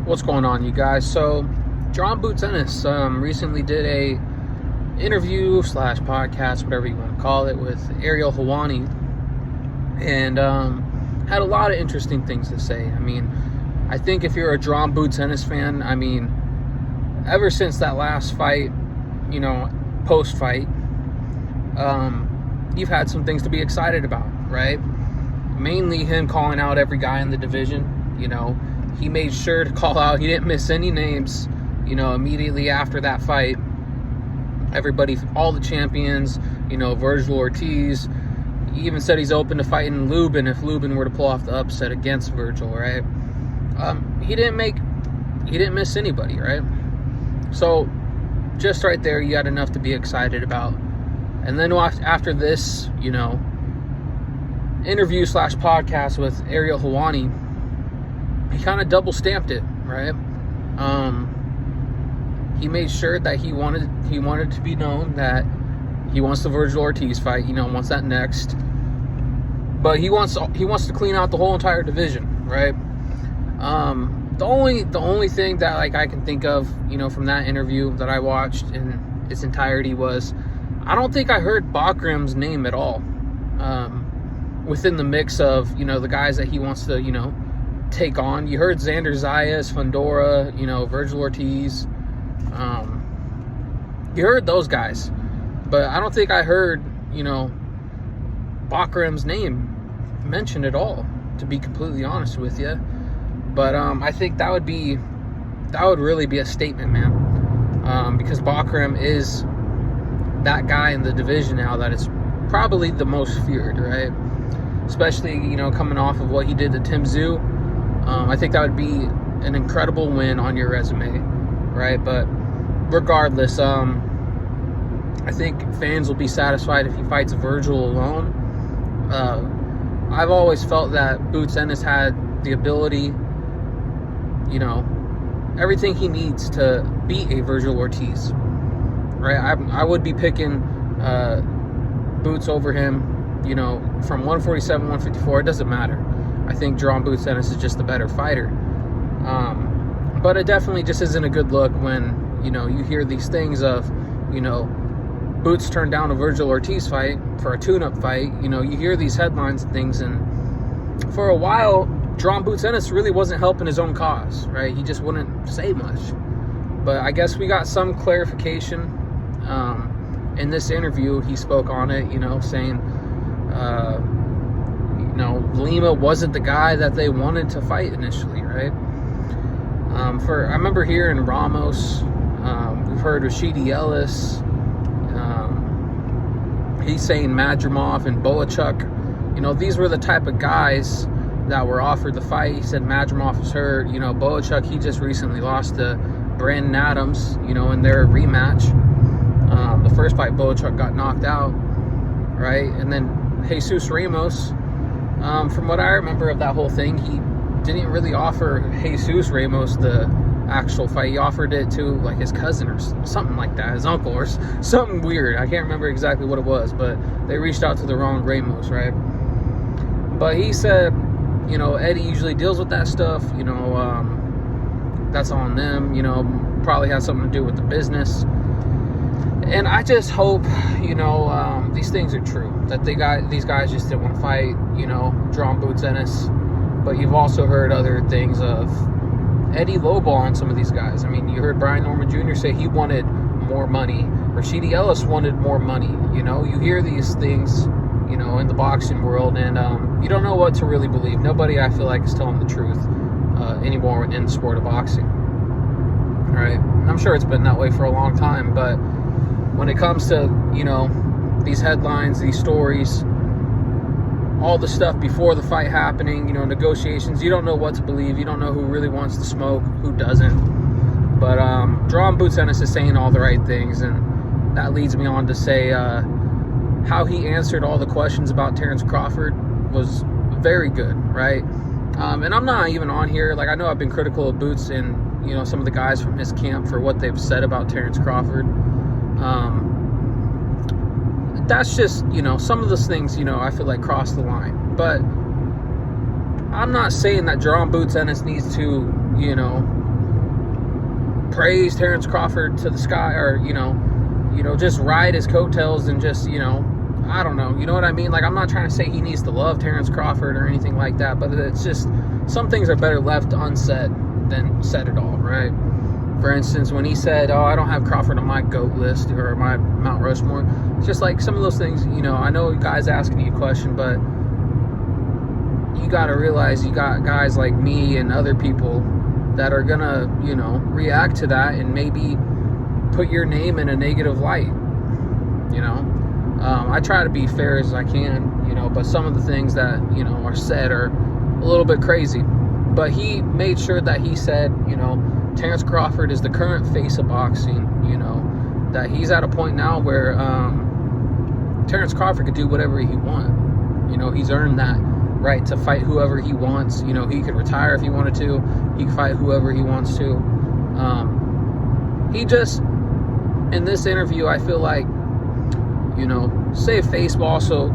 What's going on, you guys? So, John Boots Ennis recently did a interview slash podcast, whatever you want to call it, with Ariel Helwani, and had a lot of interesting things to say. I mean, I think if you're a John Boots Ennis fan, I mean, ever since that last fight, post-fight, you've had some things to be excited about, right? Mainly him calling out every guy in the division. He made sure to call out, he didn't miss any names, immediately after that fight. Everybody, all the champions, Virgil Ortiz. He even said he's open to fighting Lubin if Lubin were to pull off the upset against Virgil, right? He didn't miss anybody, right? So, just right there, you got enough to be excited about. And then after this, interview slash podcast with Ariel Helwani, he kind of double stamped it, right? He made sure that he wanted to be known that he wants the Virgil Ortiz fight, wants that next. But he wants to clean out the whole entire division, right? The only thing that I can think of, from that interview that I watched in its entirety was, I don't think I heard Bakram's name at all within the mix of the guys that he wants to take on. You heard Xander Zayas, Fundora, Virgil Ortiz. You heard those guys, but I don't think I heard Bakram's name mentioned at all, to be completely honest with you. But I think that would really be a statement, man, because Bakram is that guy in the division now that is probably the most feared, right? Especially coming off of what he did to Tim Tszyu. I think that would be an incredible win on your resume, right? But regardless, I think fans will be satisfied if he fights Virgil alone. I've always felt that Boots Ennis had the ability, everything he needs to beat a Virgil Ortiz, right? I would be picking Boots over him, from 147, 154, it doesn't matter. I think John Boots Ennis is just the better fighter. But it definitely just isn't a good look when, you hear these things of, Boots turned down a Virgil Ortiz fight for a tune-up fight. You hear these headlines and things, and for a while, John Boots Ennis really wasn't helping his own cause, right? He just wouldn't say much. But I guess we got some clarification in this interview. He spoke on it, saying, Lima wasn't the guy that they wanted to fight initially, right? I remember hearing Ramos, we've heard Rashidi Ellis, he's saying Madrimov and Boachuk. These were the type of guys that were offered the fight. He said Madrimov was hurt. Boachuk, he just recently lost to Brandon Adams, in their rematch. The first fight, Boachuk got knocked out, right? And then Jesus Ramos, from what I remember of that whole thing, he didn't really offer Jesus Ramos the actual fight. He offered it to his cousin or something like that, his uncle or something weird. I can't remember exactly what it was, but they reached out to the wrong Ramos, right? But he said, Eddie usually deals with that stuff. That's on them. Probably has something to do with the business. And I just hope, these things are true. That these guys just didn't want to fight, John Boots Ennis. But you've also heard other things of Eddie lowballing some of these guys. I mean, you heard Brian Norman Jr. say he wanted more money. Rashidi Ellis wanted more money. You hear these things, in the boxing world, and you don't know what to really believe. Nobody, I feel like, is telling the truth anymore in the sport of boxing. All right? I'm sure it's been that way for a long time, but when it comes to, these headlines, these stories, all the stuff before the fight happening, negotiations, you don't know what to believe. You don't know who really wants to smoke, who doesn't. But John Boots Ennis is saying all the right things, and that leads me on to say how he answered all the questions about Terrence Crawford was very good, right? And I'm not even on here, I know I've been critical of Boots and, some of the guys from his camp for what they've said about Terrence Crawford. That's just, some of those things, I feel like cross the line. But I'm not saying that John Boots Ennis needs to, praise Terrence Crawford to the sky, or just ride his coattails and just I don't know, you know what I mean? Like, I'm not trying to say he needs to love Terrence Crawford or anything like that, but it's just some things are better left unsaid than said at all, right? For instance, when he said, "Oh, I don't have Crawford on my GOAT list or my Mount Rushmore," it's just like some of those things. I know you guys asking you a question, but you got to realize you got guys like me and other people that are gonna, react to that and maybe put your name in a negative light. I try to be fair as I can, but some of the things that, are said are a little bit crazy. But he made sure that he said, Terrence Crawford is the current face of boxing, that he's at a point now where Terrence Crawford could do whatever he wants. He's earned that right to fight whoever he wants. He could retire if he wanted to. He could fight whoever he wants to. He just, in this interview, I feel like, saved face, but also,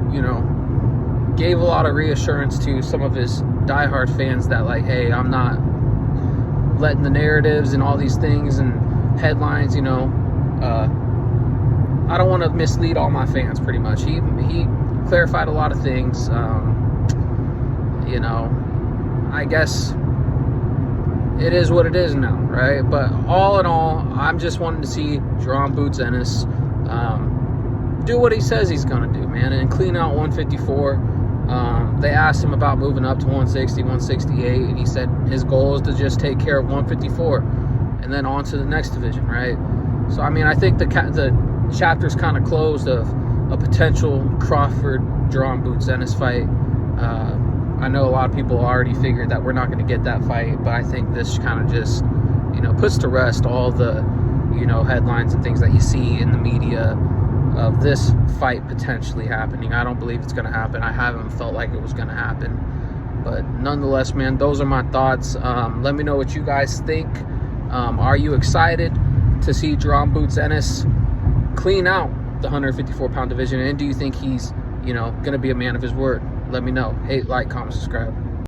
gave a lot of reassurance to some of his diehard fans that, like, hey, I'm not letting the narratives and all these things and headlines, I don't want to mislead all my fans, pretty much. He clarified a lot of things. I guess it is what it is now, right? But all in all, I'm just wanting to see Jon Boots Ennis do what he says he's going to do, man, and clean out 154. They asked him about moving up to 160, 168, and he said his goal is to just take care of 154 and then on to the next division, right? So, I think the chapter's kind of closed of a potential Crawford-Jon Boots Ennis fight. I know a lot of people already figured that we're not going to get that fight, but I think this kind of just, puts to rest all the, headlines and things that you see in the media of this fight potentially happening. I don't believe it's going to happen. I haven't felt like it was going to happen. But nonetheless, man, those are my thoughts. Let me know what you guys think. Are you excited to see Jon Boots Ennis clean out the 154-pound division? And do you think he's, going to be a man of his word? Let me know. Hate, like, comment, subscribe.